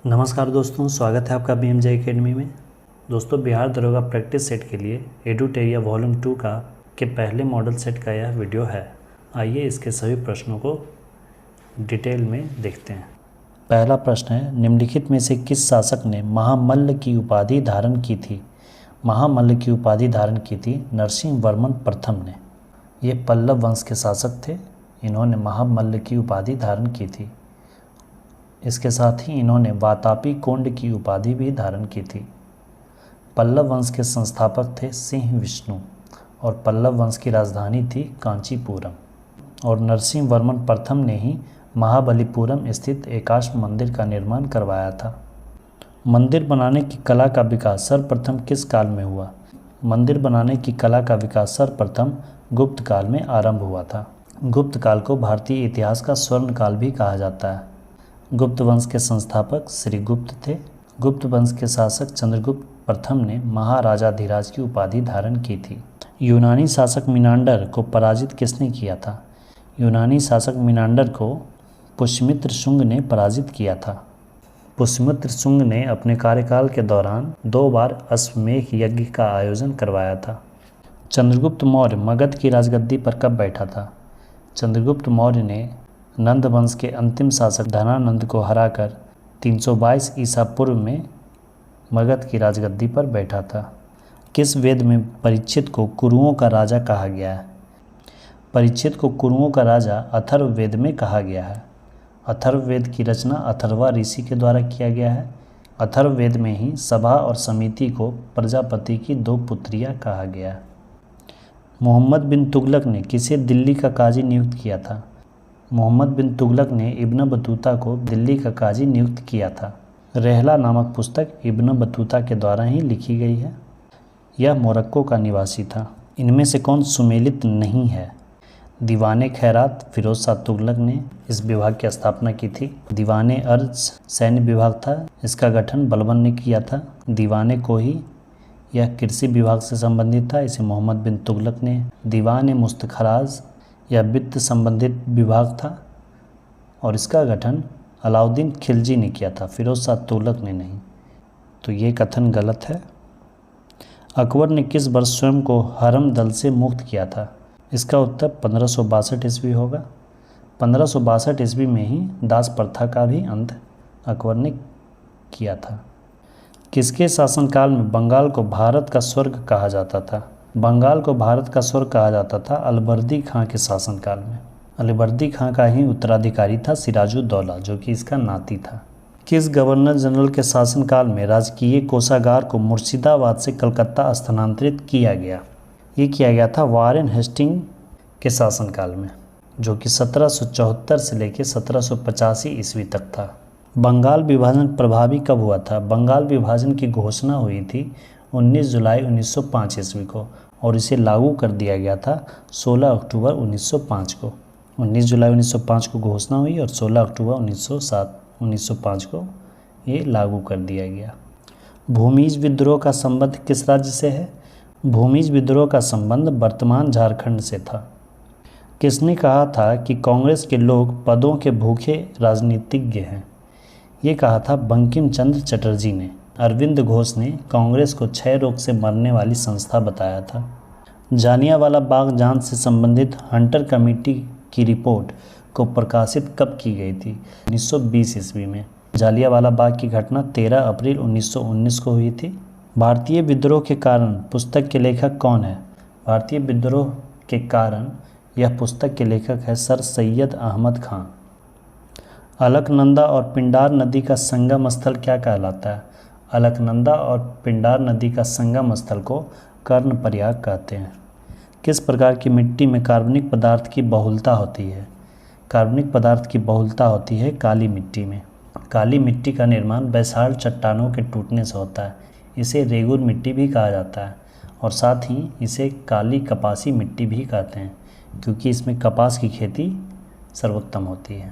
नमस्कार दोस्तों, स्वागत है आपका BMJ एकेडमी में। दोस्तों, बिहार दरोगा प्रैक्टिस सेट के लिए एडुटेरिया वॉल्यूम 2 के पहले मॉडल सेट का यह वीडियो है। आइए इसके सभी प्रश्नों को डिटेल में देखते हैं। पहला प्रश्न है, निम्नलिखित में से किस शासक ने महामल्ल की उपाधि धारण की थी? महामल्ल की उपाधि धारण की थी नरसिंह वर्मन प्रथम ने। ये पल्लव वंश के शासक थे, इन्होंने महामल्ल की उपाधि धारण की थी। इसके साथ ही इन्होंने वातापी कोंड की उपाधि भी धारण की थी। पल्लव वंश के संस्थापक थे सिंह विष्णु और पल्लव वंश की राजधानी थी कांचीपुरम। और नरसिंह वर्मन प्रथम ने ही महाबलीपुरम स्थित एकाश्म मंदिर का निर्माण करवाया था। मंदिर बनाने की कला का विकास सर्वप्रथम किस काल में हुआ? मंदिर बनाने की कला का विकास सर्वप्रथम गुप्त काल में आरंभ हुआ था। गुप्त काल को भारतीय इतिहास का स्वर्ण काल भी कहा जाता है। गुप्त वंश के संस्थापक श्री गुप्त थे। गुप्त वंश के शासक चंद्रगुप्त प्रथम ने महाराजाधिराज की उपाधि धारण की थी। यूनानी शासक मिनांडर को पराजित किसने किया था? यूनानी शासक मिनांडर को पुष्यमित्र शुंग ने पराजित किया था। पुष्यमित्र शुंग ने अपने कार्यकाल के दौरान 2 बार अश्वमेध यज्ञ का आयोजन करवाया था। चंद्रगुप्त मौर्य मगध की राजगद्दी पर कब बैठा था? चंद्रगुप्त मौर्य ने नंद वंश के अंतिम शासक धनानंद को हराकर 322 ईसा पूर्व में मगध की राजगद्दी पर बैठा था। किस वेद में परीक्षित को कुरुओं का राजा कहा गया है? परीक्षित को कुरुओं का राजा अथर्व वेद में कहा गया है। अथर्व वेद की रचना अथर्वा ऋषि के द्वारा किया गया है। अथर्व वेद में ही सभा और समिति को प्रजापति की 2 पुत्रियां कहा गया है। मोहम्मद बिन तुगलक ने किसे दिल्ली का काजी नियुक्त किया था? मोहम्मद बिन तुगलक ने इब्न बतूता को दिल्ली का काजी नियुक्त किया था। रहला नामक पुस्तक इब्न बतूता के द्वारा ही लिखी गई है। यह मोरक्को का निवासी था। इनमें से कौन सुमेलित नहीं है? दीवाने खैरात फिरोज शाह तुगलक ने इस विभाग की स्थापना की थी। दीवाने अर्ज सैन्य विभाग था, इसका गठन बलबन ने किया था। दीवाने कोही यह कृषि विभाग से संबंधित था, इसे मोहम्मद बिन तुगलक ने। दीवाने मुस्तखराज यह वित्त संबंधित विभाग था और इसका गठन अलाउद्दीन खिलजी ने किया था, फिरोज शाह तुगलक ने नहीं। तो ये कथन गलत है। अकबर ने किस वर्ष स्वयं को हरम दल से मुक्त किया था? इसका उत्तर 1562 ईस्वी होगा। 1562 ईस्वी में ही दास प्रथा का भी अंत अकबर ने किया था। किसके शासनकाल में बंगाल को भारत का स्वर्ग कहा जाता था? बंगाल को भारत का स्वर्ग कहा जाता था अलबर्दी खां के शासनकाल में। अलबर्दी खां का ही उत्तराधिकारी था सिराजुद्दौला, जो कि इसका नाती था। किस गवर्नर जनरल के शासनकाल में राजकीय कोषागार को मुर्शिदाबाद से कलकत्ता स्थानांतरित किया गया? ये किया गया था वारेन हेस्टिंग के शासनकाल में, जो कि 1774 से लेकर 1785 ईस्वी तक था। बंगाल विभाजन प्रभावी कब हुआ था? बंगाल विभाजन की घोषणा हुई थी 19 जुलाई 1905 ईस्वी को और इसे लागू कर दिया गया था 16 अक्टूबर 1905 को। 19 जुलाई 1905 को घोषणा हुई और 16 अक्टूबर 1905 को ये लागू कर दिया गया। भूमिज विद्रोह का संबंध किस राज्य से है? भूमिज विद्रोह का संबंध वर्तमान झारखंड से था। किसने कहा था कि कांग्रेस के लोग पदों के भूखे राजनीतिज्ञ हैं? ये कहा था बंकिम चंद्र चटर्जी ने। अरविंद घोष ने कांग्रेस को क्षय रोग से मरने वाली संस्था बताया था। जालियांवाला बाग जांच से संबंधित हंटर कमेटी की रिपोर्ट को प्रकाशित कब की गई थी? 1920 ईस्वी में। जालियांवाला बाग की घटना 13 अप्रैल 1919 को हुई थी। भारतीय विद्रोह के कारण पुस्तक के लेखक कौन है? भारतीय विद्रोह के कारण यह पुस्तक के लेखक है सर सैयद अहमद खां। अलकनंदा और पिंडार नदी का संगम स्थल क्या कहलाता है? अलकनंदा और पिंडार नदी का संगम स्थल को कर्णप्रयाग कहते हैं। किस प्रकार की मिट्टी में कार्बनिक पदार्थ की बहुलता होती है? कार्बनिक पदार्थ की बहुलता होती है काली मिट्टी में। काली मिट्टी का निर्माण बैसाल्ट चट्टानों के टूटने से होता है। इसे रेगुर मिट्टी भी कहा जाता है और साथ ही इसे काली कपासी मिट्टी भी कहते हैं, क्योंकि इसमें कपास की खेती सर्वोत्तम होती है।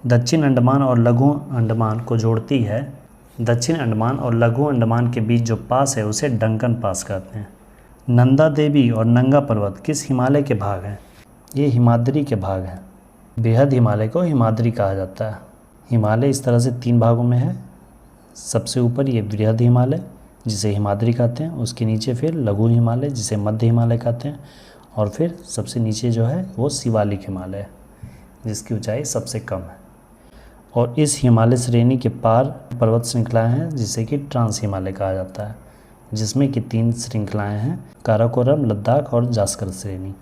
दक्षिण अंडमान और लघु अंडमान को जोड़ती है। दक्षिण अंडमान और लघु अंडमान के बीच जो पास है उसे डंकन पास कहते हैं। नंदा देवी और नंगा पर्वत किस हिमालय के भाग हैं? ये हिमाद्री के भाग हैं। बेहद हिमालय को हिमाद्री कहा जाता है। हिमालय इस तरह से 3 भागों में है, सबसे ऊपर ये बृहद हिमालय जिसे हिमाद्री कहते हैं, उसके नीचे फिर लघु हिमालय जिसे मध्य हिमालय कहते हैं, और फिर सबसे नीचे जो है वो शिवालिक हिमालय है जिसकी ऊंचाई सबसे कम है। और इस हिमालय श्रेणी के पार पर्वत श्रृंखलाएं हैं जिसे कि ट्रांस हिमालय कहा जाता है, जिसमें कि 3 श्रृंखलाएं हैं, काराकोरम, लद्दाख और जास्कर श्रेणी।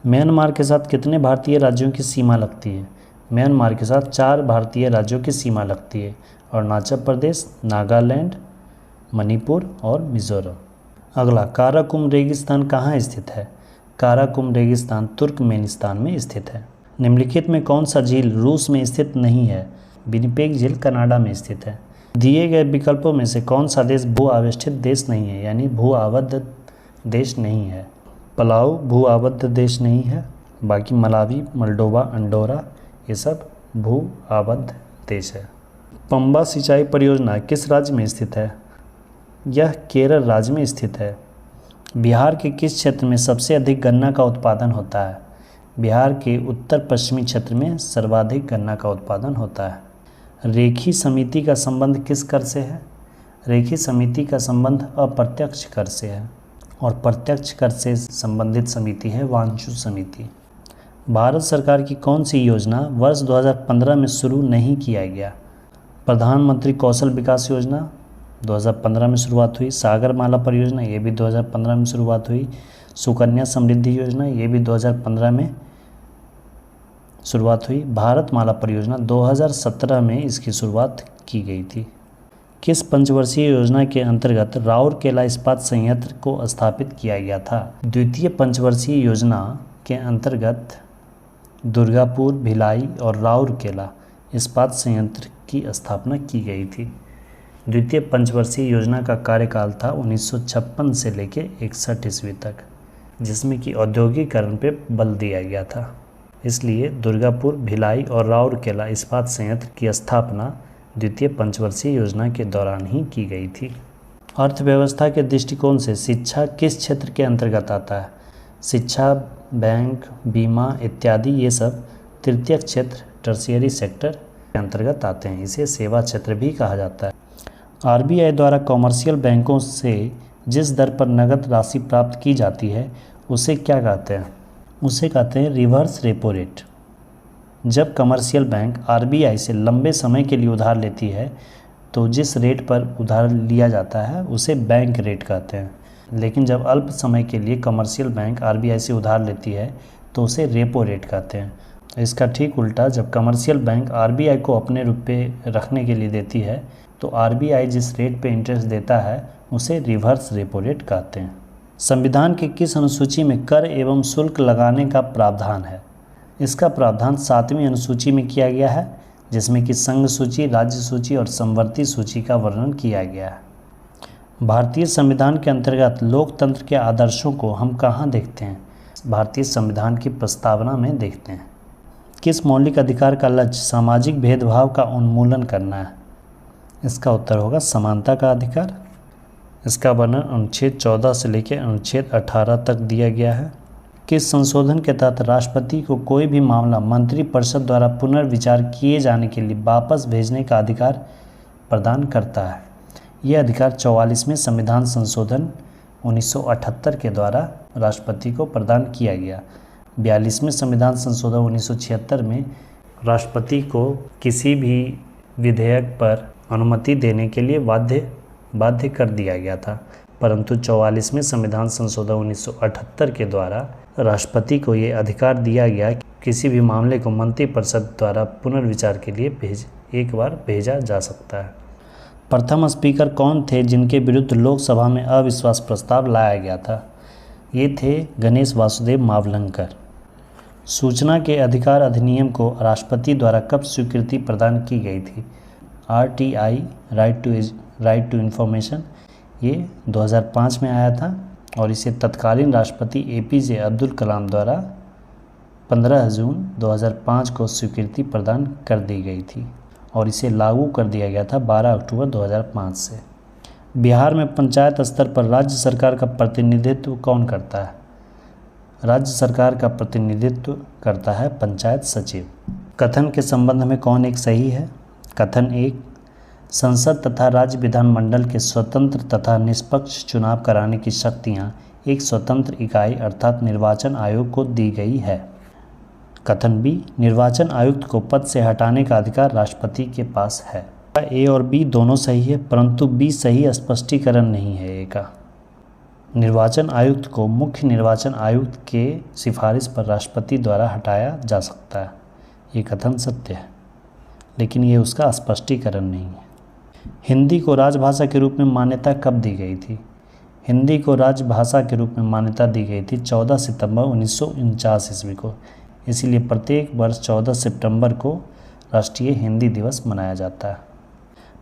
म्यांमार के साथ कितने भारतीय राज्यों की सीमा लगती है? म्यांमार के साथ 4 भारतीय राज्यों की सीमा लगती है, अरुणाचल प्रदेश, नागालैंड, मणिपुर और मिजोरम। अगला, काराकुम रेगिस्तान कहाँ स्थित है? काराकुम रेगिस्तान तुर्कमेनिस्तान में स्थित है। निम्नलिखित में कौन सा झील रूस में स्थित नहीं है? विनिपेग झील कनाडा में स्थित है। दिए गए विकल्पों में से कौन सा देश भू आविष्ठित देश नहीं है, यानी भू आबद्ध देश नहीं है? पलाऊ भू आबद्ध देश नहीं है, बाकी मलावी, मोल्डोवा, अंडोरा ये सब भू आबद्ध देश है। पंबा सिंचाई परियोजना किस राज्य में स्थित है? यह केरल राज्य में स्थित है। बिहार के किस क्षेत्र में सबसे अधिक गन्ना का उत्पादन होता है? बिहार के उत्तर पश्चिमी क्षेत्र में सर्वाधिक गन्ना का उत्पादन होता है। रेखी समिति का संबंध किस कर से है? रेखी समिति का संबंध अप्रत्यक्ष कर से है और प्रत्यक्ष कर से संबंधित समिति है वांचू समिति। भारत सरकार की कौन सी योजना वर्ष 2015 में शुरू नहीं किया गया? प्रधानमंत्री कौशल विकास योजना 2015 में शुरुआत हुई, सागरमाला परियोजना ये भी 2015 में शुरुआत हुई, सुकन्या समृद्धि योजना ये भी 2015 में शुरुआत हुई, भारतमाला परियोजना 2017 में इसकी शुरुआत की गई थी। किस पंचवर्षीय योजना के अंतर्गत राउरकेला इस्पात संयंत्र को स्थापित किया गया था? द्वितीय पंचवर्षीय योजना के अंतर्गत दुर्गापुर, भिलाई और राउरकेला इस्पात संयंत्र की स्थापना की गई थी। द्वितीय पंचवर्षीय योजना का कार्यकाल था 1956 से लेकर 61 ईस्वी तक, जिसमें कि औद्योगिकीकरण पर बल दिया गया था। इसलिए दुर्गापुर, भिलाई और राउरकेला इस्पात संयंत्र की स्थापना द्वितीय पंचवर्षीय योजना के दौरान ही की गई थी। अर्थव्यवस्था के दृष्टिकोण से शिक्षा किस क्षेत्र के अंतर्गत आता है? शिक्षा, बैंक, बीमा इत्यादि ये सब तृतीय क्षेत्र टर्शियरी सेक्टर के अंतर्गत आते हैं। इसे सेवा क्षेत्र भी कहा जाता है। आरबीआई द्वारा कॉमर्शियल बैंकों से जिस दर पर नकद राशि प्राप्त की जाती है उसे क्या कहते हैं? उसे कहते हैं रिवर्स रेपो रेट। जब कमर्शियल बैंक आरबीआई से लंबे समय के लिए उधार लेती है तो जिस रेट पर उधार लिया जाता है उसे बैंक रेट कहते हैं, लेकिन जब अल्प समय के लिए कमर्शियल बैंक आरबीआई से उधार लेती है तो उसे रेपो रेट कहते हैं। इसका ठीक उल्टा, जब कमर्शियल बैंक आरबीआई को अपने रुपये रखने के लिए देती है तो आरबीआई जिस रेट पे इंटरेस्ट देता है उसे रिवर्स रेपो रेट कहते हैं। संविधान के किस अनुसूची में कर एवं शुल्क लगाने का प्रावधान है? इसका प्रावधान 7वीं अनुसूची में किया गया है, जिसमें कि संघ सूची, राज्य सूची और समवर्ती सूची का वर्णन किया गया है। भारतीय संविधान के अंतर्गत लोकतंत्र के आदर्शों को हम कहाँ देखते हैं? भारतीय संविधान की प्रस्तावना में देखते हैं। किस मौलिक अधिकार का लक्ष्य सामाजिक भेदभाव का उन्मूलन करना है? इसका उत्तर होगा समानता का अधिकार। इसका वर्णन अनुच्छेद 14 से लेकर अनुच्छेद 18 तक दिया गया है। किस संशोधन के तहत राष्ट्रपति को कोई भी मामला मंत्रिपरिषद द्वारा पुनर्विचार किए जाने के लिए वापस भेजने का अधिकार प्रदान करता है? यह अधिकार 44वें संविधान संशोधन 1978 के द्वारा राष्ट्रपति को प्रदान किया गया। 42वें संविधान संशोधन 1976 में राष्ट्रपति को किसी भी विधेयक पर अनुमति देने के लिए बाध्य कर दिया गया था, परंतु 44वें संविधान संशोधन 1978 के द्वारा राष्ट्रपति को ये अधिकार दिया गया कि किसी भी मामले को मंत्रिपरिषद द्वारा पुनर्विचार के लिए एक बार भेजा जा सकता है। प्रथम स्पीकर कौन थे जिनके विरुद्ध लोकसभा में अविश्वास प्रस्ताव लाया गया था? ये थे गणेश वासुदेव मावलंकर। सूचना के अधिकार अधिनियम को राष्ट्रपति द्वारा कब स्वीकृति प्रदान की गई थी? RTI राइट टू इन्फॉर्मेशन ये 2005 में आया था और इसे तत्कालीन राष्ट्रपति APJ अब्दुल कलाम द्वारा 15 जून 2005 को स्वीकृति प्रदान कर दी गई थी और इसे लागू कर दिया गया था 12 अक्टूबर 2005 से। बिहार में पंचायत स्तर पर राज्य सरकार का प्रतिनिधित्व कौन करता है? राज्य सरकार का प्रतिनिधित्व करता है पंचायत सचिव। कथन के संबंध में कौन एक सही है? कथन 1, संसद तथा राज्य विधानमंडल के स्वतंत्र तथा निष्पक्ष चुनाव कराने की शक्तियां एक स्वतंत्र इकाई अर्थात निर्वाचन आयोग को दी गई है। कथन बी, निर्वाचन आयुक्त को पद से हटाने का अधिकार राष्ट्रपति के पास है। ए और बी दोनों सही है, परंतु बी सही स्पष्टीकरण नहीं है ए का। निर्वाचन आयुक्त को मुख्य निर्वाचन आयुक्त के सिफारिश पर राष्ट्रपति द्वारा हटाया जा सकता है। ये कथन सत्य है, लेकिन ये उसका स्पष्टीकरण नहीं है। हिंदी को राजभाषा के रूप में मान्यता कब दी गई थी? हिंदी को राजभाषा के रूप में मान्यता दी गई थी 14 सितंबर 1949 ईस्वी को। इसीलिए प्रत्येक वर्ष 14 सितंबर को राष्ट्रीय हिंदी दिवस मनाया जाता है।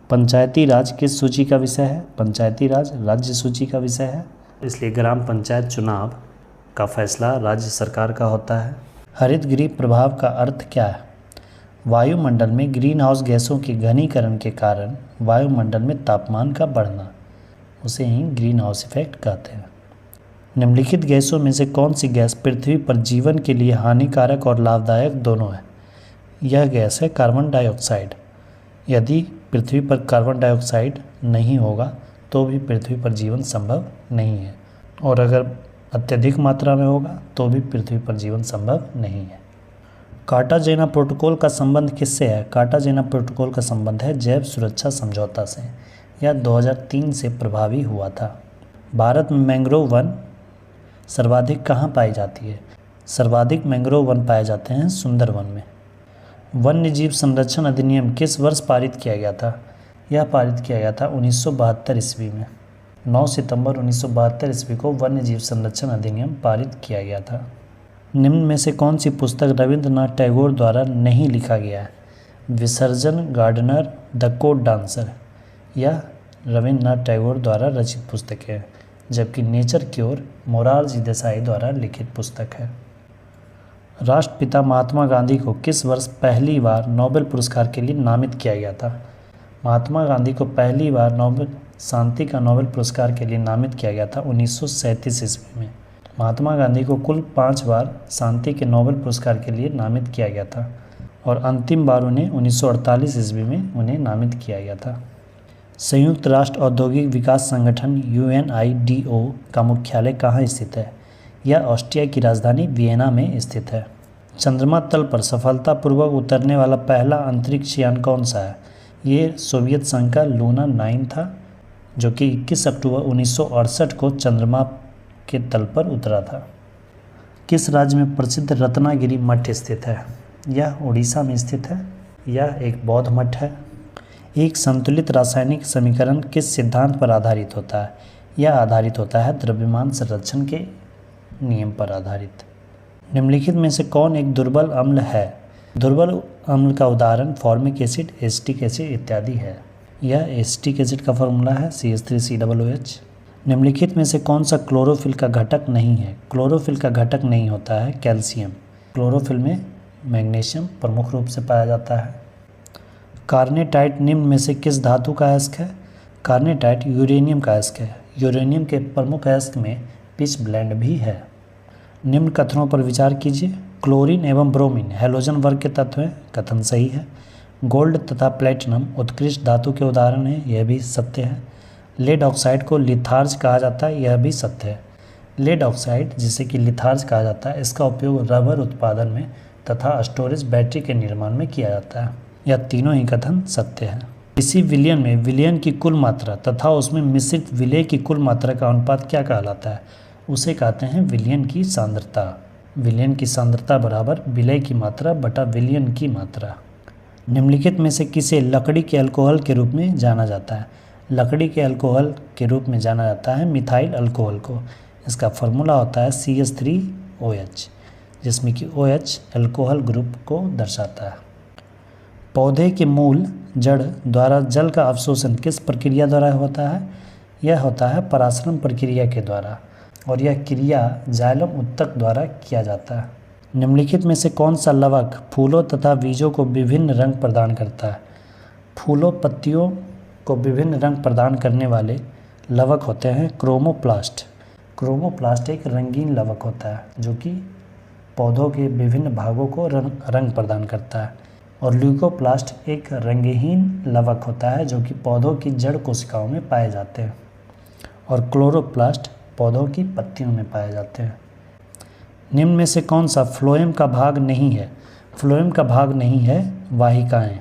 पंचायती राज किस सूची का विषय है? पंचायती राज राज्य सूची का विषय है, इसलिए ग्राम पंचायत चुनाव का फैसला राज्य सरकार का होता है। हरित गृह प्रभाव का अर्थ क्या है? वायुमंडल में ग्रीन हाउस गैसों के घनीकरण के कारण वायुमंडल में तापमान का बढ़ना, उसे ही ग्रीन हाउस इफेक्ट कहते हैं। निम्नलिखित गैसों में से कौन सी गैस पृथ्वी पर जीवन के लिए हानिकारक और लाभदायक दोनों है? यह गैस है कार्बन डाइऑक्साइड। यदि पृथ्वी पर कार्बन डाइऑक्साइड नहीं होगा तो भी पृथ्वी पर जीवन संभव नहीं है, और अगर अत्यधिक मात्रा में होगा तो भी पृथ्वी पर जीवन संभव नहीं है। कार्टाजेना प्रोटोकॉल का संबंध किससे है? कार्टाजेना प्रोटोकॉल का संबंध है जैव सुरक्षा समझौता से। यह 2003 से प्रभावी हुआ था। भारत में मैंग्रोव वन सर्वाधिक कहाँ पाई जाती है? सर्वाधिक मैंग्रोव वन पाए जाते हैं सुंदरवन में। वन्य जीव संरक्षण अधिनियम किस वर्ष पारित किया गया था? यह पारित किया गया था 1972 ईस्वी में। 9 सितंबर 1972 ईस्वी को वन्य जीव संरक्षण अधिनियम पारित किया गया था। निम्न में से कौन सी पुस्तक रविंद्रनाथ टैगोर द्वारा नहीं लिखा गया है? विसर्जन, गार्डनर, द कोड डांसर। यह रविंद्रनाथ टैगोर द्वारा रचित पुस्तक है, जबकि नेचर क्योर मोरारजी देसाई द्वारा लिखित पुस्तक है। राष्ट्रपिता महात्मा गांधी को किस वर्ष पहली बार नोबेल पुरस्कार के लिए नामित किया गया था? महात्मा गांधी को पहली बार नोबेल शांति का नोबेल पुरस्कार के लिए नामित किया गया था 1937 ईस्वी में। महात्मा गांधी को कुल 5 बार शांति के नोबेल पुरस्कार के लिए नामित किया गया था, और अंतिम बार उन्हें 1948 ईस्वी में उन्हें नामित किया गया था। संयुक्त राष्ट्र औद्योगिक विकास संगठन UNIDO का मुख्यालय कहाँ स्थित है? यह ऑस्ट्रिया की राजधानी वियना में स्थित है। चंद्रमा तल पर सफलतापूर्वक उतरने वाला पहला अंतरिक्ष यान कौन सा है? ये सोवियत संघ का लूना 9 था, जो कि 21 अक्टूबर 1968 को चंद्रमा के तल पर उतरा था। किस राज्य में प्रसिद्ध रत्नागिरी मठ स्थित है? यह उड़ीसा में स्थित है। यह एक बौद्ध मठ है। एक संतुलित रासायनिक समीकरण किस सिद्धांत पर आधारित होता है? यह आधारित होता है द्रव्यमान संरक्षण के नियम पर आधारित। निम्नलिखित में से कौन एक दुर्बल अम्ल है? दुर्बल अम्ल का उदाहरण फॉर्मिक एसिड, एसिटिक एसिड इत्यादि है। यह एसिटिक एसिड का फॉर्मूला है CH3COOH। निम्नलिखित में से कौन सा क्लोरोफिल का घटक नहीं है? क्लोरोफिल का घटक नहीं होता है कैल्शियम। क्लोरोफिल में मैग्नीशियम प्रमुख रूप से पाया जाता है। कार्नेटाइट निम्न में से किस धातु का अयस्क है? कार्नेटाइट यूरेनियम का अयस्क है। यूरेनियम के प्रमुख अयस्क में पिच ब्लेंड भी है। निम्न कथनों पर विचार कीजिए। क्लोरीन एवं ब्रोमीन हैलोजन वर्ग के तत्व हैं, कथन सही है। गोल्ड तथा प्लेटिनम उत्कृष्ट धातु के उदाहरण हैं, यह भी सत्य है। लेड ऑक्साइड को लिथार्ज कहा जाता है, यह भी सत्य है। लेड ऑक्साइड, जिसे कि लिथार्ज कहा जाता है, इसका उपयोग रबर उत्पादन में तथा स्टोरेज बैटरी के निर्माण में किया जाता है। यह तीनों ही कथन सत्य है। किसी विलयन में विलयन की कुल मात्रा तथा उसमें मिश्रित विलेय की कुल मात्रा का अनुपात क्या कहलाता है? उसे कहते हैं विलयन की सांद्रता। विलयन की सांद्रता बराबर विलेय की मात्रा बटा विलयन की मात्रा। निम्नलिखित में से किसे लकड़ी के अल्कोहल के रूप में जाना जाता है? लकड़ी के अल्कोहल के रूप में जाना जाता है मिथाइल अल्कोहल को। इसका फॉर्मूला होता है CH3OH, जिसमें कि OH अल्कोहल ग्रुप को दर्शाता है। पौधे के मूल जड़ द्वारा जल का अवशोषण किस प्रक्रिया द्वारा होता है? यह होता है पराशरण प्रक्रिया के द्वारा, और यह क्रिया जाइलम उत्तक द्वारा किया जाता है। निम्नलिखित में से कौन सा लवक फूलों तथा बीजों को विभिन्न रंग प्रदान करता है? फूलों पत्तियों को विभिन्न रंग प्रदान करने वाले लवक होते हैं क्रोमोप्लास्ट। क्रोमोप्लास्ट एक रंगीन लवक होता है जो कि पौधों के विभिन्न भागों को रंग प्रदान करता है। और ल्यूकोप्लास्ट एक रंगहीन लवक होता है जो कि पौधों की जड़ कोशिकाओं में पाए जाते हैं, और क्लोरोप्लास्ट पौधों की पत्तियों में पाए जाते हैं। निम्न में से कौन सा फ्लोएम का भाग नहीं है? फ्लोएम का भाग नहीं है वाहिकाएं।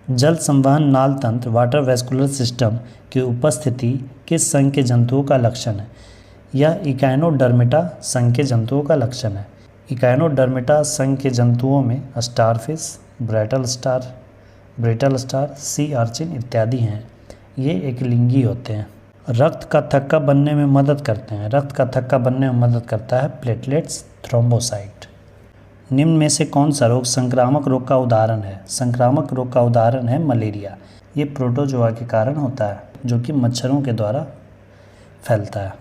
जल संवहन नाल तंत्र वाटर वैस्कुलर सिस्टम की उपस्थिति किस संघ के जंतुओं का लक्षण है? यह इकाइनोडर्मिटा संघ के जंतुओं का लक्षण है। इकाइनोडर्मिटा संघ के जंतुओं में starfish, brittle star, sea urchin इत्यादि हैं। ये एकलिंगी होते हैं। रक्त का थक्का बनने में मदद करते हैं। रक्त का थक्का बनने में मदद करता है प्लेटलेट्स, थ्रोम्बोसाइट। निम्न में से कौन सा रोग संक्रामक रोग का उदाहरण है? संक्रामक रोग का उदाहरण है मलेरिया। ये प्रोटोजोआ के कारण होता है जो कि मच्छरों के द्वारा फैलता है।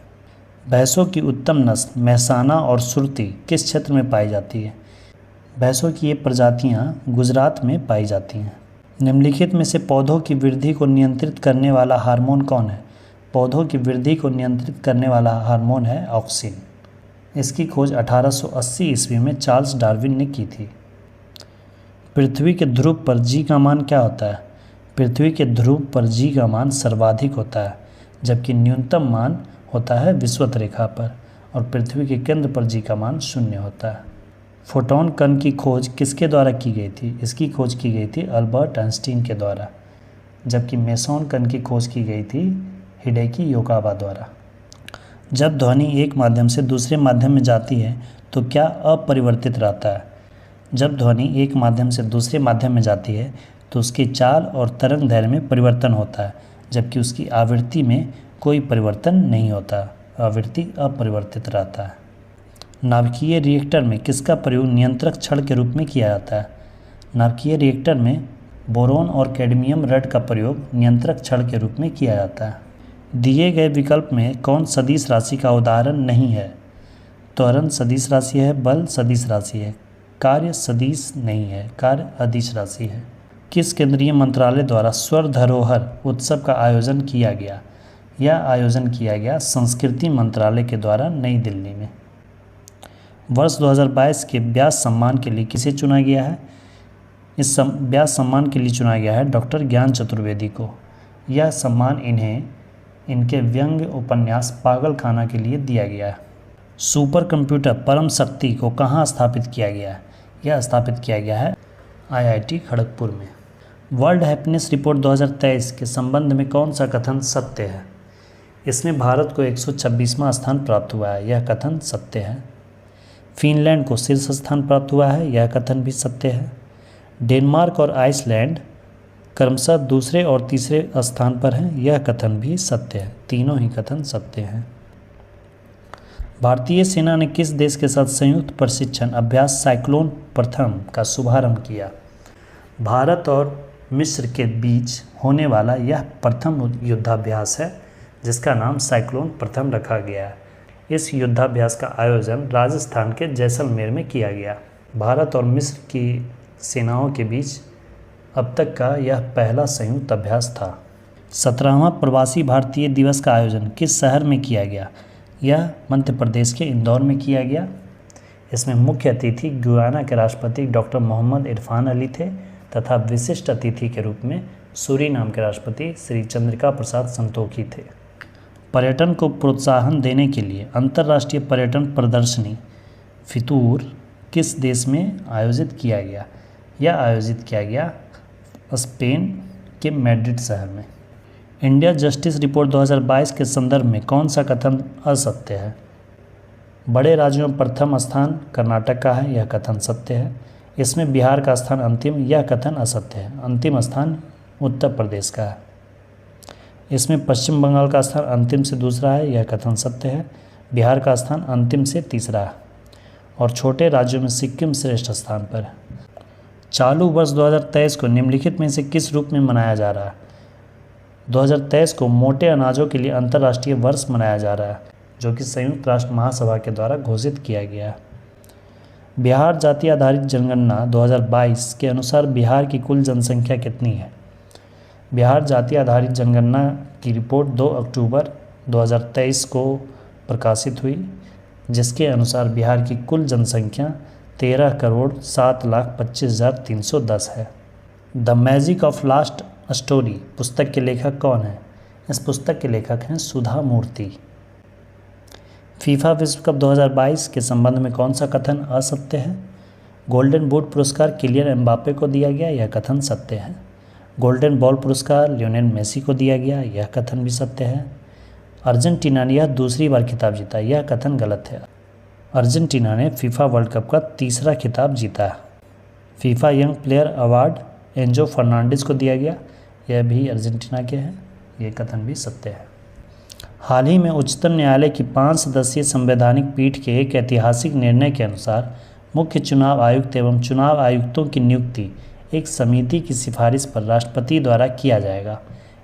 भैंसों की उत्तम नस्ल मेहसाना और सुरती किस क्षेत्र में पाई जाती है? भैंसों की ये प्रजातियां गुजरात में पाई जाती हैं। निम्नलिखित में से पौधों की वृद्धि को नियंत्रित करने वाला हार्मोन कौन है? पौधों की वृद्धि को नियंत्रित करने वाला हार्मोन है ऑक्सिन। इसकी खोज 1880 ईस्वी में चार्ल्स डार्विन ने की थी। पृथ्वी के ध्रुव पर जी का मान क्या होता है? पृथ्वी के ध्रुव पर जी का मान सर्वाधिक होता है, जबकि न्यूनतम मान होता है विषुवत रेखा पर, और पृथ्वी के केंद्र पर जी का मान 0 होता है। फोटोन कण की खोज किसके द्वारा की गई थी? इसकी खोज की गई थी अल्बर्ट आइंस्टीन के द्वारा, जबकि मेसोन कण की खोज की गई थी हिडेकी योकावा द्वारा। जब ध्वनि एक माध्यम से दूसरे माध्यम में जाती है तो क्या अपरिवर्तित रहता है? जब ध्वनि एक माध्यम से दूसरे माध्यम में जाती है तो उसकी चाल और तरंग दैर्घ्य में परिवर्तन होता है, जबकि उसकी आवृत्ति में कोई परिवर्तन नहीं होता। आवृत्ति अपरिवर्तित रहता है। नाभिकीय रिएक्टर में किसका प्रयोग नियंत्रक छड़ के रूप में किया जाता है? नाभिकीय रिएक्टर में बोरोन और कैडमियम रड का प्रयोग नियंत्रक छड़ के रूप में किया जाता है। दिए गए विकल्प में कौन सदिश राशि का उदाहरण नहीं है? त्वरण सदिश राशि है, बल सदिश राशि है, कार्य सदिश नहीं है, कार्य अदिश राशि है। किस केंद्रीय मंत्रालय द्वारा स्वर धरोहर उत्सव का आयोजन किया गया? यह आयोजन किया गया संस्कृति मंत्रालय के द्वारा नई दिल्ली में। वर्ष 2022 के व्यास सम्मान के लिए किसे चुना गया है? इस व्यास सम्मान के लिए चुना गया है डॉक्टर ज्ञान चतुर्वेदी को। यह सम्मान इन्हें इनके व्यंग्य उपन्यास पागलखाना के लिए दिया गया है। सुपर कंप्यूटर परम शक्ति को कहाँ स्थापित किया गया है? यह स्थापित किया गया है IIT खड़गपुर में। वर्ल्ड हैप्पीनेस रिपोर्ट 2023 के संबंध में कौन सा कथन सत्य है? इसमें भारत को 126वां स्थान प्राप्त हुआ है, यह कथन सत्य है। फिनलैंड को शीर्ष स्थान प्राप्त हुआ है, यह कथन भी सत्य है। डेनमार्क और आइसलैंड क्रमशः दूसरे और तीसरे स्थान पर हैं, यह कथन भी सत्य है। तीनों ही कथन सत्य हैं। भारतीय सेना ने किस देश के साथ संयुक्त प्रशिक्षण अभ्यास साइक्लोन प्रथम का शुभारंभ किया? भारत और मिस्र के बीच होने वाला यह प्रथम युद्धाभ्यास है जिसका नाम साइक्लोन प्रथम रखा गया है। इस युद्धाभ्यास का आयोजन राजस्थान के जैसलमेर में किया गया। भारत और मिस्र की सेनाओं के बीच अब तक का यह पहला संयुक्त अभ्यास था। 17वां प्रवासी भारतीय दिवस का आयोजन किस शहर में किया गया? यह मध्य प्रदेश के इंदौर में किया गया। इसमें मुख्य अतिथि गुयाना के राष्ट्रपति डॉक्टर मोहम्मद इरफान अली थे तथा विशिष्ट अतिथि के रूप में सूरीनाम के राष्ट्रपति श्री चंद्रिका प्रसाद संतोखी थे। पर्यटन को प्रोत्साहन देने के लिए अंतर्राष्ट्रीय पर्यटन प्रदर्शनी फितूर किस देश में आयोजित किया गया? यह आयोजित किया गया स्पेन के मैड्रिड शहर में। इंडिया जस्टिस रिपोर्ट 2022 के संदर्भ में कौन सा कथन असत्य है? बड़े राज्यों में प्रथम स्थान कर्नाटक का है, यह कथन सत्य है। इसमें बिहार का स्थान अंतिम, यह कथन असत्य है। अंतिम स्थान उत्तर प्रदेश का है। इसमें पश्चिम बंगाल का स्थान अंतिम से दूसरा है, यह कथन सत्य है। बिहार का स्थान अंतिम से तीसरा है और छोटे राज्यों में सिक्किम श्रेष्ठ स्थान पर है। चालू वर्ष 2023 को निम्नलिखित में से किस रूप में मनाया जा रहा है? 2023 को मोटे अनाजों के लिए अंतर्राष्ट्रीय वर्ष मनाया जा रहा है जो कि संयुक्त राष्ट्र महासभा के द्वारा घोषित किया गया है। बिहार जाति आधारित जनगणना 2022 के अनुसार बिहार की कुल जनसंख्या कितनी है? बिहार जाति आधारित जनगणना की रिपोर्ट 2 अक्टूबर 2023 को प्रकाशित हुई जिसके अनुसार बिहार की कुल जनसंख्या 13,07,25,310 है। The magic of last story पुस्तक के लेखक कौन है? इस पुस्तक के लेखक हैं सुधा मूर्ति। फीफा विश्व कप 2022 के संबंध में कौन सा कथन असत्य है? गोल्डन बूट पुरस्कार किलियन एम्बापे को दिया गया, यह कथन सत्य है। गोल्डन बॉल पुरस्कार लियोनेल मेसी को दिया गया, यह कथन भी सत्य है। अर्जेंटीना ने यह दूसरी बार खिताब जीता, यह कथन गलत है। अर्जेंटीना ने फीफा वर्ल्ड कप का तीसरा खिताब जीता। FIFA young player award Enzo Fernandez को दिया गया, यह भी अर्जेंटीना के हैं, यह कथन भी सत्य है। हाल ही में उच्चतम न्यायालय की 5 सदस्यीय संवैधानिक पीठ के एक ऐतिहासिक निर्णय के अनुसार मुख्य चुनाव आयुक्त एवं चुनाव आयुक्तों की नियुक्ति एक समिति की सिफारिश पर राष्ट्रपति द्वारा किया जाएगा।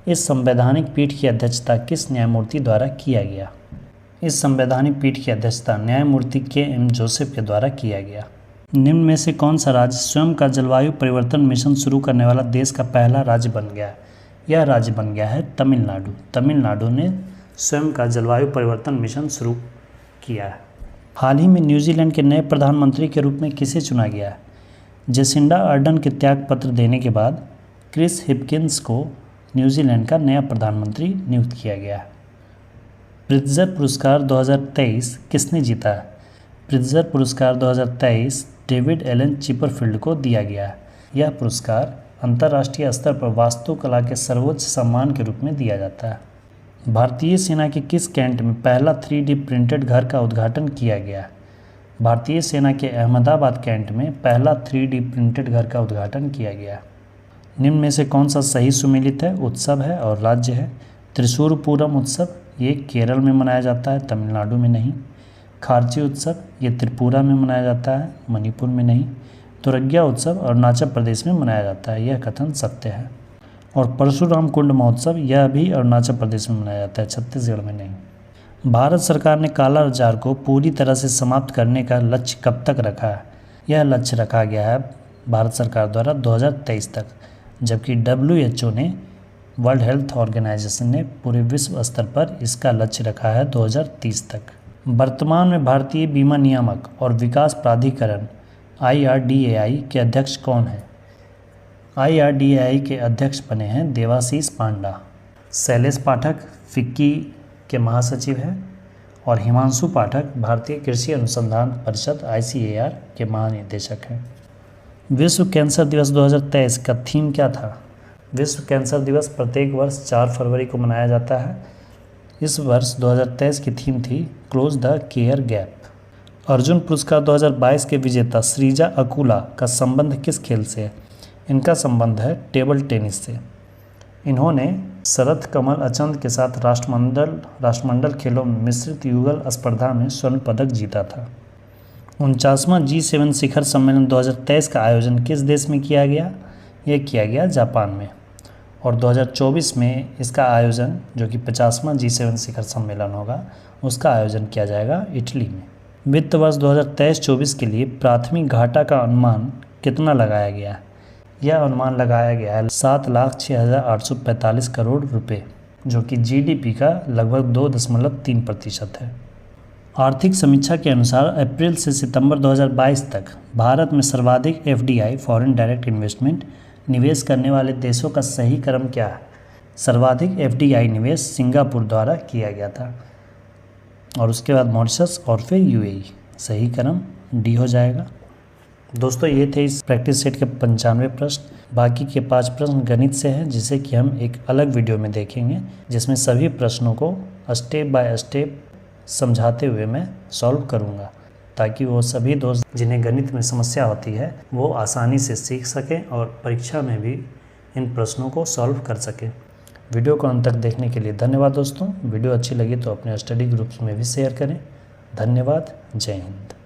इस संवैधानिक पीठ की अध्यक्षता किस न्यायमूर्ति द्वारा किया गया? इस संवैधानिक पीठ की अध्यक्षता न्यायमूर्ति के.एम. जोसेफ के द्वारा किया गया। निम्न में से कौन सा राज्य स्वयं का जलवायु परिवर्तन मिशन शुरू करने वाला देश का पहला राज्य बन गया? यह राज्य बन गया है तमिलनाडु। तमिलनाडु ने स्वयं का जलवायु परिवर्तन मिशन शुरू किया है। हाल ही में न्यूजीलैंड के नए प्रधानमंत्री के रूप में किसे चुना गया है? जेसिंडा अर्डन के त्यागपत्र देने के बाद क्रिस हिपकिंस को न्यूजीलैंड का नया प्रधानमंत्री नियुक्त किया गया है। प्रित्जर पुरस्कार 2023 किसने जीता है? प्रित्जर पुरस्कार 2023 डेविड एलन चिपरफील्ड को दिया गया है। यह पुरस्कार अंतर्राष्ट्रीय स्तर पर वास्तुकला के सर्वोच्च सम्मान के रूप में दिया जाता है। भारतीय सेना के किस कैंट में पहला 3D प्रिंटेड घर का उद्घाटन किया गया? भारतीय सेना के अहमदाबाद कैंट में पहला 3D प्रिंटेड घर का उद्घाटन किया गया। निम्न में से कौन सा सही सुमेलित है, उत्सव है और राज्य है? त्रिशूर पूरम उत्सव ये केरल में मनाया जाता है, तमिलनाडु में नहीं। खारची उत्सव ये त्रिपुरा में मनाया जाता है, मणिपुर में नहीं। तुरग्या उत्सव अरुणाचल प्रदेश में मनाया जाता है, यह कथन सत्य है। और परशुराम कुंड महोत्सव यह भी अरुणाचल प्रदेश में मनाया जाता है, छत्तीसगढ़ में नहीं। भारत सरकार ने काला बाजार को पूरी तरह से समाप्त करने का लक्ष्य कब तक रखा है? यह लक्ष्य रखा गया है भारत सरकार द्वारा 2023 तक, जबकि WHO ने वर्ल्ड हेल्थ ऑर्गेनाइजेशन ने पूरे विश्व स्तर पर इसका लक्ष्य रखा है 2030 तक। वर्तमान में भारतीय बीमा नियामक और विकास प्राधिकरण IRDAI के अध्यक्ष कौन हैं? IRDAI के अध्यक्ष बने हैं देवाशीष पांडा। शैलेश पाठक फिक्की के महासचिव हैं और हिमांशु पाठक भारतीय कृषि अनुसंधान परिषद ICAR के महानिदेशक हैं। विश्व कैंसर दिवस 2023 का थीम क्या था? विश्व कैंसर दिवस प्रत्येक वर्ष 4 फरवरी को मनाया जाता है। इस वर्ष 2023 की थीम थी close the care gap. Arjun पुरस्कार 2022 के विजेता श्रीजा अकुला का संबंध किस खेल से है? इनका संबंध है टेबल टेनिस से। इन्होंने शरथ कमल अचंद के साथ राष्ट्रमंडल खेलों में मिश्रित युगल स्पर्धा में स्वर्ण पदक जीता था। 49वां G7 शिखर सम्मेलन 2023 का आयोजन किस देश में किया गया? यह किया गया जापान में। और 2024 में इसका आयोजन, जो कि 50वां G7 शिखर सम्मेलन होगा, उसका आयोजन किया जाएगा इटली में। वित्त वर्ष 2023-24 के लिए प्राथमिक घाटा का अनुमान कितना लगाया गया है? यह अनुमान लगाया गया है 7,06,845 करोड़ रुपए, जो कि GDP का लगभग 2.3% है। आर्थिक समीक्षा के अनुसार अप्रैल से सितंबर 2022 तक भारत में सर्वाधिक FDI फॉरेन डायरेक्ट इन्वेस्टमेंट निवेश करने वाले देशों का सही क्रम क्या है? सर्वाधिक FDI निवेश सिंगापुर द्वारा किया गया था और उसके बाद मॉरिशस और फिर UAE। सही क्रम D हो जाएगा। दोस्तों, ये थे इस प्रैक्टिस सेट के 95 प्रश्न। बाकी के 5 प्रश्न गणित से हैं, जिसे कि हम एक अलग वीडियो में देखेंगे, जिसमें सभी प्रश्नों को स्टेप बाय स्टेप समझाते हुए मैं सॉल्व करूँगा, ताकि वो सभी दोस्त जिन्हें गणित में समस्या होती है वो आसानी से सीख सकें और परीक्षा में भी इन प्रश्नों को सॉल्व कर सकें। वीडियो को अंत तक देखने के लिए धन्यवाद दोस्तों। वीडियो अच्छी लगी तो अपने स्टडी ग्रुप्स में भी शेयर करें। धन्यवाद। जय हिंद।